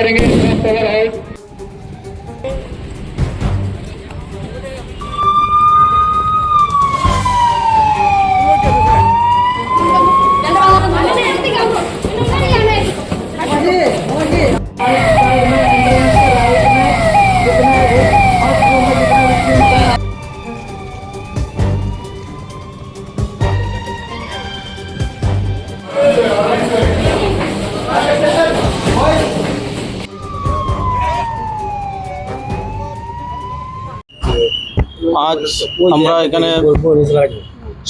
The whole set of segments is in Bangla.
करेंगे पावर हाउस। আজ আমরা এখানে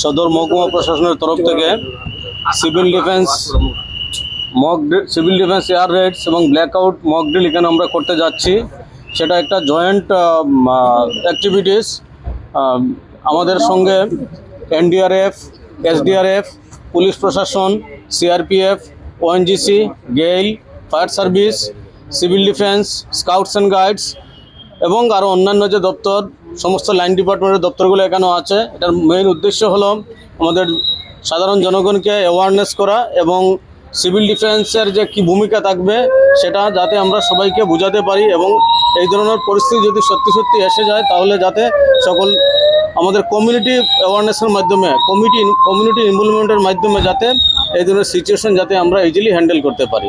সদর মহকুমা প্রশাসনের তরফ থেকে সিভিল ডিফেন্স এয়ার রেডস এবং ব্ল্যাকআউট মক ড্রিল এখানে আমরা করতে যাচ্ছি। সেটা একটা জয়েন্ট অ্যাক্টিভিটিস। আমাদের সঙ্গে এনডিআরএফ, এসডিআরএফ, পুলিশ প্রশাসন, CRPF, ONGC, GAIL, fire service, civil defence, scouts and guides এবং আরও অন্যান্য যে দপ্তর, সমস্ত লাইন ডিপার্টমেন্টের দপ্তরগুলো এখানেও আছে। এটার মেইন উদ্দেশ্য হলো আমাদের সাধারণ জনগণকে অ্যাওয়ারনেস করা এবং সিভিল ডিফেন্সের যে কী ভূমিকা থাকবে সেটা যাতে আমরা সবাইকে বোঝাতে পারি এবং এই ধরনের পরিস্থিতি যদি সত্যি সত্যি এসে যায় তাহলে যাতে সকল আমাদের কমিউনিটি অ্যাওয়ারনেসের মাধ্যমে কমিউনিটি ইনভলভমেন্টের মাধ্যমে যাতে এই ধরনের সিচুয়েশন যাতে আমরা ইজিলি হ্যান্ডেল করতে পারি।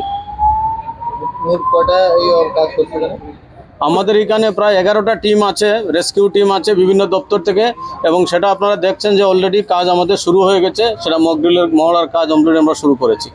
আমাদের এখানে প্রায় 11টা টিম আছে, রেস্কিউ টিম আছে বিভিন্ন দপ্তর থেকে, এবং সেটা আপনারা দেখছেন যে অলরেডি কাজ আমাদের শুরু হয়ে গেছে। সেটা মক ড্রিলের মহড়ার কাজ অলরেডি আমরা শুরু করেছি।